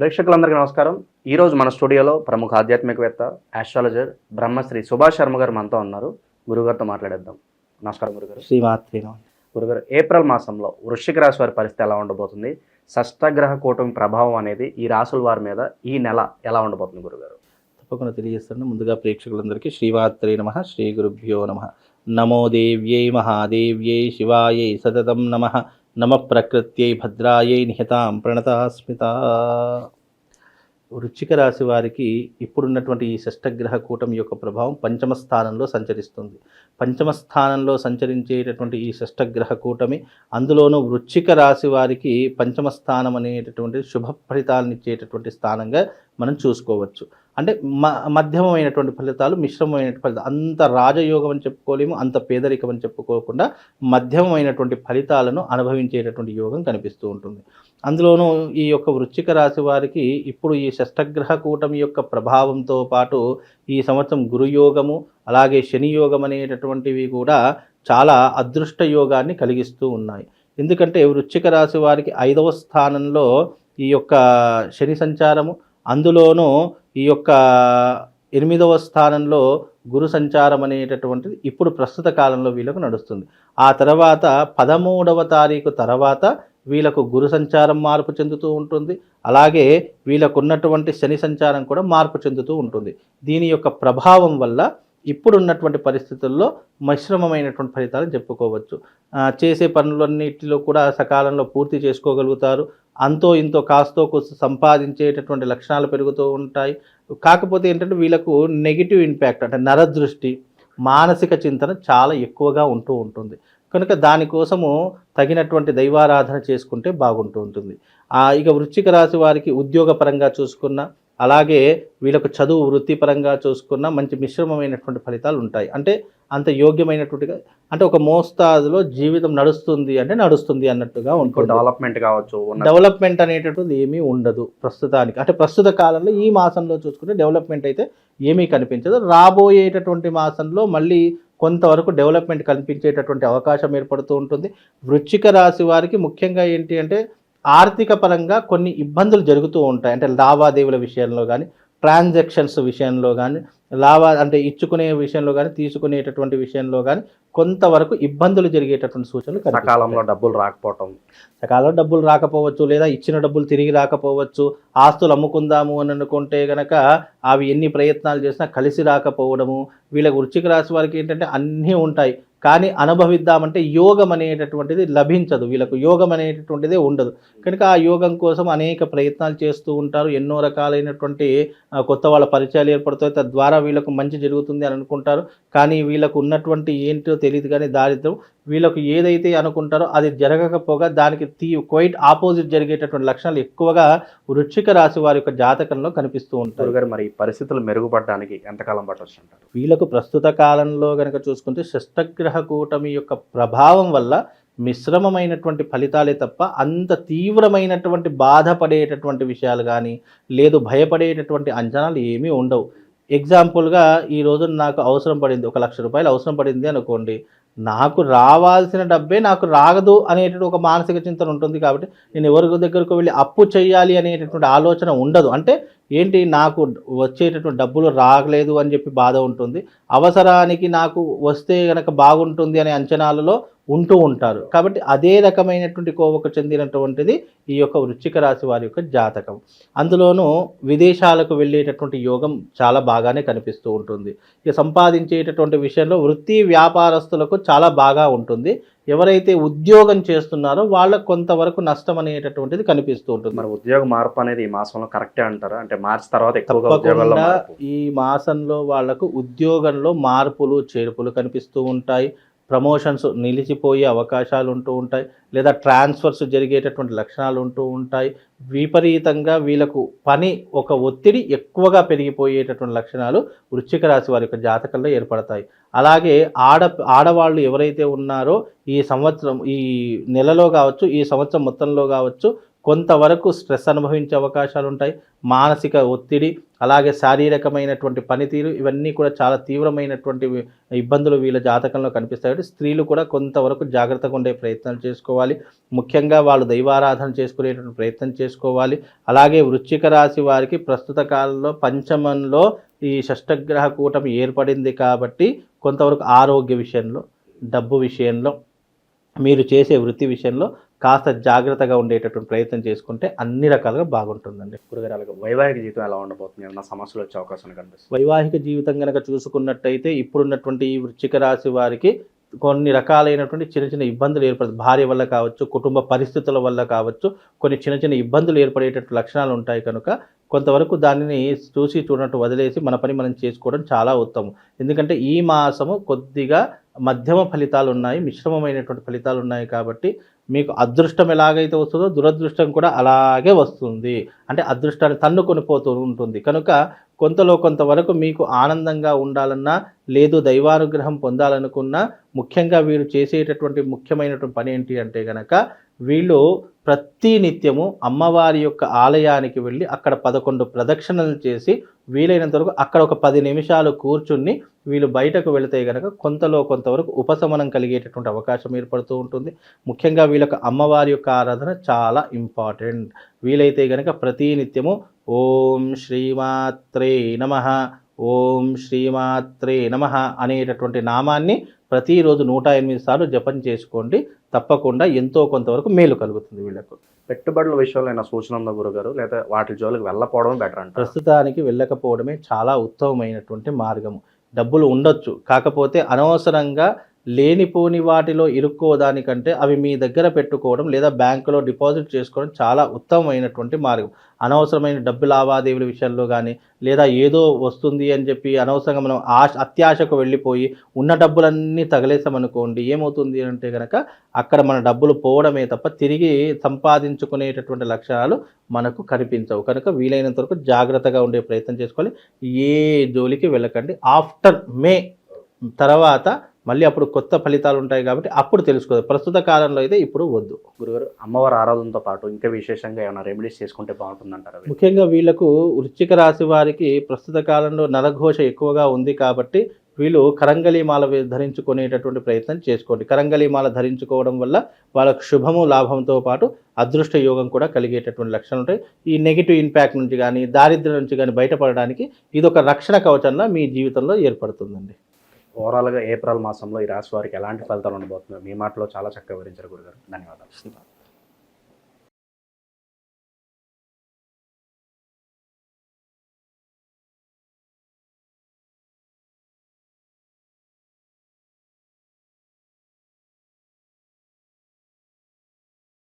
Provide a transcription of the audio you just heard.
ప్రేక్షకులందరికీ నమస్కారం. ఈరోజు మన స్టూడియోలో ప్రముఖ ఆధ్యాత్మికవేత్త, ఆస్ట్రాలజర్ బ్రహ్మశ్రీ సుభాష్ శర్మ గారు మనతో ఉన్నారు. గురుగారితో మాట్లాడేద్దాం. నమస్కారం గురుగారు. శ్రీమాత్రేన. గురుగారు, ఏప్రిల్ మాసంలో వృశ్చిక రాశి వారి పరిస్థితి ఎలా ఉండబోతుంది? షష్టగ్రహ కూటమి ప్రభావం అనేది ఈ రాసుల వారి మీద ఈ నెల ఎలా ఉండబోతుంది గురుగారు? తప్పకుండా తెలియజేస్తాను. ముందుగా ప్రేక్షకులందరికీ శ్రీమాత్రే నమః, శ్రీ గురుభ్యో నమః. నమో దేవ్యై మహాదేవ్యై శివాయై సతతం నమః. నమ ప్రకృత్యై భద్రాయై నిహతాం ప్రణతాస్మిత. వృశ్చిక రాశి వారికి ఇప్పుడున్నటువంటి ఈ షష్టగ్రహ కూటమి యొక్క ప్రభావం పంచమ స్థానంలో సంచరిస్తుంది. పంచమ స్థానంలో సంచరించేటటువంటి ఈ షష్టగ్రహ కూటమి, అందులోనూ వృశ్చిక రాశి వారికి పంచమ స్థానం అనేటటువంటి శుభ ఫలితాలను ఇచ్చేటటువంటి స్థానంగా మనం చూసుకోవచ్చు. అంటే మధ్యమమైనటువంటి ఫలితాలు, మిశ్రమమైన ఫలితాలు. అంత రాజయోగం అని చెప్పుకోలేము, అంత పేదరికం అని చెప్పుకోకుండా మధ్యమమైనటువంటి ఫలితాలను అనుభవించేటటువంటి యోగం కనిపిస్తూ ఉంటుంది. అందులోనూ ఈ యొక్క వృశ్చిక రాశి వారికి ఇప్పుడు ఈ షష్టగ్రహ కూటమి యొక్క ప్రభావంతో పాటు ఈ సంవత్సరం గురుయోగము, అలాగే శని యోగం అనేటటువంటివి కూడా చాలా అదృష్ట యోగాన్ని కలిగిస్తూ ఉన్నాయి. ఎందుకంటే వృశ్చిక రాశి వారికి 5వ స్థానంలో ఈ యొక్క శని సంచారము, అందులోనూ ఈ యొక్క 8వ స్థానంలో గురు సంచారం అనేటటువంటిది ఇప్పుడు ప్రస్తుత కాలంలో వీళ్ళకు నడుస్తుంది. ఆ తర్వాత 13వ తారీఖు తర్వాత వీళ్ళకు గురు సంచారం మార్పు చెందుతూ ఉంటుంది. అలాగే వీళ్ళకు ఉన్నటువంటి శని సంచారం కూడా మార్పు చెందుతూ ఉంటుంది. దీని యొక్క ప్రభావం వల్ల ఇప్పుడున్నటువంటి పరిస్థితుల్లో మిశ్రమమైనటువంటి ఫలితాలను చెప్పుకోవచ్చు. చేసే పనులన్నిటిలో కూడా సకాలంలో పూర్తి చేసుకోగలుగుతారు. అంతో ఇంతో కాస్తో కూస్తో సంపాదించేటటువంటి లక్షణాలు పెరుగుతూ ఉంటాయి. కాకపోతే ఏంటంటే వీళ్ళకు నెగిటివ్ ఇంపాక్ట్, అంటే నరదృష్టి, మానసిక చింతన చాలా ఎక్కువగా ఉంటూ ఉంటుంది. కనుక దానికోసము తగినటువంటి దైవారాధన చేసుకుంటే బాగుంటూ ఉంటుంది. ఇక వృశ్చిక రాశి వారికి ఉద్యోగపరంగా చూసుకున్న, అలాగే వీళ్ళకు చదువు వృత్తిపరంగా చూసుకున్న మంచి మిశ్రమమైనటువంటి ఫలితాలు ఉంటాయి. అంటే అంత యోగ్యమైనటువంటిగా, అంటే ఒక మోస్తాదులో జీవితం నడుస్తుంది అంటే నడుస్తుంది అన్నట్టుగా ఉంటుంది. డెవలప్మెంట్ కావచ్చు, డెవలప్మెంట్ అనేటటువంటిది ఏమీ ఉండదు ప్రస్తుతానికి. అంటే ప్రస్తుత కాలంలో ఈ మాసంలో చూసుకుంటే డెవలప్మెంట్ అయితే ఏమీ కనిపించదు. రాబోయేటటువంటి మాసంలో మళ్ళీ కొంతవరకు డెవలప్మెంట్ కనిపించేటటువంటి అవకాశం ఏర్పడుతూ ఉంటుంది. వృశ్చిక రాశి వారికి ముఖ్యంగా ఏంటి అంటే ఆర్థిక పరంగా కొన్ని ఇబ్బందులు జరుగుతూ ఉంటాయి. అంటే లావాదేవీల విషయంలో కానీ, ట్రాన్సాక్షన్స్ విషయంలో కానీ, అంటే ఇచ్చుకునే విషయంలో కానీ, తీసుకునేటటువంటి విషయంలో కానీ కొంతవరకు ఇబ్బందులు జరిగేటటువంటి సూచనలు. సకాలంలో డబ్బులు రాకపోవచ్చు, లేదా ఇచ్చిన డబ్బులు తిరిగి రాకపోవచ్చు. ఆస్తులు అమ్ముకుందాము అని అనుకుంటే కనుక అవి ఎన్ని ప్రయత్నాలు చేసినా కలిసి రాకపోవడము. వీళ్ళకి వృశ్చిక రాశి వారికి ఏంటంటే అన్నీ ఉంటాయి, కానీ అనుభవిద్దామంటే యోగం అనేటటువంటిది లభించదు. వీళ్ళకు యోగం అనేటటువంటిదే ఉండదు. కనుక ఆ యోగం కోసం అనేక ప్రయత్నాలు చేస్తూ ఉంటారు. ఎన్నో రకాలైనటువంటి కొత్త వాళ్ళ పరిచయాలు ఏర్పడతాయి. తద్వారా వీళ్ళకు మంచి జరుగుతుంది అని అనుకుంటారు. కానీ వీళ్ళకు ఉన్నటువంటి ఏంటో తెలియదు, కానీ దారిద్రం వీళ్ళకు ఏదైతే అనుకుంటారో అది జరగకపోగా దానికి క్వైట్ ఆపోజిట్ జరిగేటటువంటి లక్షణాలు ఎక్కువగా వృశ్చిక రాశి వారి యొక్క జాతకంలో కనిపిస్తూ ఉంటారు. మరి పరిస్థితులు మెరుగుపడడానికి ఎంతకాలం పట్టొచ్చు అంటారు? వీళ్ళకు ప్రస్తుత కాలంలో కనుక చూసుకుంటే షష్టగ్రహ కూటమి యొక్క ప్రభావం వల్ల మిశ్రమమైనటువంటి ఫలితాలే తప్ప అంత తీవ్రమైనటువంటి బాధపడేటటువంటి విషయాలు కానీ, లేదు భయపడేటటువంటి అంచనాలు ఏమీ ఉండవు. ఎగ్జాంపుల్గా ఈ రోజు నాకు అవసరం పడింది, 1 లక్ష రూపాయలు అవసరం పడింది అనుకోండి. నాకు రావాల్సిన డబ్బే నాకు రాగదు అనేటువంటి ఒక మానసిక చింతన ఉంటుంది. కాబట్టి నేను ఎవరి దగ్గరకు వెళ్ళి అప్పు చేయాలి అనేటటువంటి ఆలోచన ఉండదు. అంటే ఏంటి, నాకు వచ్చేటటువంటి డబ్బులు రాగలేదు అని చెప్పి బాధ ఉంటుంది. అవసరానికి నాకు వస్తే కనుక బాగుంటుంది అనే అంచనాలలో ఉంటూ ఉంటారు. కాబట్టి అదే రకమైనటువంటి కోవకు చెందినటువంటిది ఈ యొక్క వృశ్చిక రాశి వారి యొక్క జాతకం. అందులోనూ విదేశాలకు వెళ్ళేటటువంటి యోగం చాలా బాగానే కనిపిస్తూ ఉంటుంది. ఇక సంపాదించేటటువంటి విషయంలో వృత్తి వ్యాపారస్తులకు చాలా బాగా ఉంటుంది. ఎవరైతే ఉద్యోగం చేస్తున్నారో వాళ్ళకు కొంతవరకు నష్టం అనేటటువంటిది కనిపిస్తూ ఉంటుంది. మరి ఉద్యోగ మార్పు అనేది ఈ మాసంలో కరెక్టే అంటారా? అంటే మార్చి తర్వాత ఎక్కువగా ఈ మాసంలో వాళ్లకు ఉద్యోగంలో మార్పులు చేర్పులు కనిపిస్తూ ఉంటాయి. ప్రమోషన్స్ నిలిచిపోయే అవకాశాలు ఉంటూ ఉంటాయి, లేదా ట్రాన్స్ఫర్స్ జరిగేటటువంటి లక్షణాలు ఉంటూ ఉంటాయి. విపరీతంగా వీళ్ళకు పని ఒక ఒత్తిడి ఎక్కువగా పెరిగిపోయేటటువంటి లక్షణాలు వృశ్చిక రాశి వారి యొక్క జాతకంలో ఏర్పడతాయి. అలాగే ఆడవాళ్ళు ఎవరైతే ఉన్నారో ఈ సంవత్సరం, ఈ నెలలో కావచ్చు, ఈ సంవత్సరం మొత్తంలో కావచ్చు, కొంతవరకు స్ట్రెస్ అనుభవించే అవకాశాలు ఉంటాయి. మానసిక ఒత్తిడి, అలాగే శారీరకమైనటువంటి పనితీరు ఇవన్నీ కూడా చాలా తీవ్రమైనటువంటి ఇబ్బందులు వీళ్ళ జాతకంలో కనిపిస్తాయి. కాబట్టి స్త్రీలు కూడా కొంతవరకు జాగ్రత్తగా ఉండే ప్రయత్నాలు చేసుకోవాలి. ముఖ్యంగా వాళ్ళు దైవారాధన చేసుకునేటువంటి ప్రయత్నం చేసుకోవాలి. అలాగే వృశ్చిక రాశి వారికి ప్రస్తుత కాలంలో పంచమంలో ఈ షష్టగ్రహ కూటమి ఏర్పడింది కాబట్టి కొంతవరకు ఆరోగ్య విషయంలో, డబ్బు విషయంలో, మీరు చేసే వృత్తి విషయంలో కాస్త జాగ్రత్తగా ఉండేటటువంటి ప్రయత్నం చేసుకుంటే అన్ని రకాలుగా బాగుంటుందండి. గురుగారు అలాగే వైవాహిక జీవితం ఎలా ఉండబోతుంది? ఏమన్నా సమస్యలు వచ్చే అవకాశం కనిపిస్తుంది? వైవాహిక జీవితం కనుక చూసుకున్నట్టయితే ఇప్పుడున్నటువంటి ఈ వృశ్చిక రాశి వారికి కొన్ని రకాలైనటువంటి చిన్న చిన్న ఇబ్బందులు ఏర్పడుతుంది. భార్య వల్ల కావచ్చు, కుటుంబ పరిస్థితుల వల్ల కావచ్చు, కొన్ని చిన్న చిన్న ఇబ్బందులు ఏర్పడేటట్టు లక్షణాలు ఉంటాయి కనుక కొంతవరకు దానిని చూసి చూడనట్టు వదిలేసి మన పని మనం చేసుకోవడం చాలా ఉత్తమం. ఎందుకంటే ఈ మాసము కొద్దిగా మధ్యమ ఫలితాలు ఉన్నాయి, మిశ్రమమైనటువంటి ఫలితాలు ఉన్నాయి కాబట్టి మీకు అదృష్టం ఎలాగైతే వస్తుందో దురదృష్టం కూడా అలాగే వస్తుంది. అంటే అదృష్టాన్ని తన్నుకొని పోతూ ఉంటుంది కనుక కొంతవరకు మీకు ఆనందంగా ఉండాలన్నా, లేదు దైవానుగ్రహం పొందాలనుకున్నా, ముఖ్యంగా వీరు చేసేటటువంటి ముఖ్యమైనటువంటి పని ఏంటి అంటే కనుక వీళ్ళు ప్రతి నిత్యము అమ్మవారి యొక్క ఆలయానికి వెళ్ళి అక్కడ 11 ప్రదక్షిణలు చేసి వీలైనంత వరకు అక్కడ ఒక 10 నిమిషాలు కూర్చుని వీళ్ళు బయటకు వెళితే కనుక కొంతవరకు ఉపశమనం కలిగేటటువంటి అవకాశం ఏర్పడుతూ ఉంటుంది. ముఖ్యంగా వీళ్ళకి అమ్మవారి యొక్క ఆరాధన చాలా ఇంపార్టెంట్. వీలైతే కనుక ప్రతి నిత్యము ఓం శ్రీమాత్రే నమః, ఓం శ్రీమాత్రే నమః అనేటటువంటి నామాన్ని ప్రతిరోజు 108 సార్లు జపం చేసుకోండి. తప్పకుండా ఎంతో కొంతవరకు మేలు కలుగుతుంది వీళ్ళకు. పెట్టుబడుల విషయంలో ఏమైనా సూచన ఉందా గురుగారు? లేదా వాటి జోలికి వెళ్ళకపోవడం బెటర్ అంటారు? ప్రస్తుతానికి వెళ్ళకపోవడమే చాలా ఉత్తమమైనటువంటి మార్గము. డబ్బులు ఉండొచ్చు, కాకపోతే అనవసరంగా లేనిపోని వాటిలో ఇరుక్కోదానికంటే అవి మీ దగ్గర పెట్టుకోవడం లేదా బ్యాంకులో డిపాజిట్ చేసుకోవడం చాలా ఉత్తమమైనటువంటి మార్గం. అనవసరమైన డబ్బు లావాదేవీల విషయంలో కానీ లేదా ఏదో వస్తుంది అని చెప్పి అనవసరంగా మనం అత్యాశకు వెళ్ళిపోయి ఉన్న డబ్బులన్నీ తగలేసామనుకోండి, ఏమవుతుంది అంటే కనుక అక్కడ మన డబ్బులు పోవడమే తప్ప తిరిగి సంపాదించుకునేటటువంటి లక్షణాలు మనకు కనిపించవు. కనుక వీలైనంత వరకు జాగ్రత్తగా ఉండే ప్రయత్నం చేసుకోవాలి. ఏ జోలికి వెళ్ళకండి. ఆఫ్టర్ మే తర్వాత మళ్ళీ అప్పుడు కొత్త ఫలితాలు ఉంటాయి కాబట్టి అప్పుడు తెలుసుకోవాలి. ప్రస్తుత కాలంలో అయితే ఇప్పుడు వద్దు. గురుగారు అమ్మవారి ఆరాధనతో పాటు ఇంకా విశేషంగా ఏమైనా రెమెడీస్ చేసుకుంటే బాగుంటుందంటారు? ముఖ్యంగా వీళ్ళకు వృశ్చిక రాశి వారికి ప్రస్తుత కాలంలో నరఘోష ఎక్కువగా ఉంది కాబట్టి వీళ్ళు కరంగలి మాల ధరించుకునేటటువంటి ప్రయత్నం చేసుకోండి. కరంగలి మాల ధరించుకోవడం వల్ల వాళ్ళకు శుభము లాభంతో పాటు అదృష్ట యోగం కూడా కలిగేటటువంటి లక్షణాలు ఉంటాయి. ఈ నెగిటివ్ ఇంపాక్ట్ నుంచి కానీ దారిద్ర్యం నుంచి కానీ బయటపడడానికి ఇది ఒక రక్షణ కవచంలా మీ జీవితంలో ఏర్పడుతుందండి. ఓవరాల్గా ఏప్రిల్ మాసంలో ఈ రాశి వారికి ఎలాంటి ఫలితాలు ఉండబోతున్నాయి మీ మాటలో చాలా చక్కగా వివరించారు గురుగారు. ధన్యవాదాలు.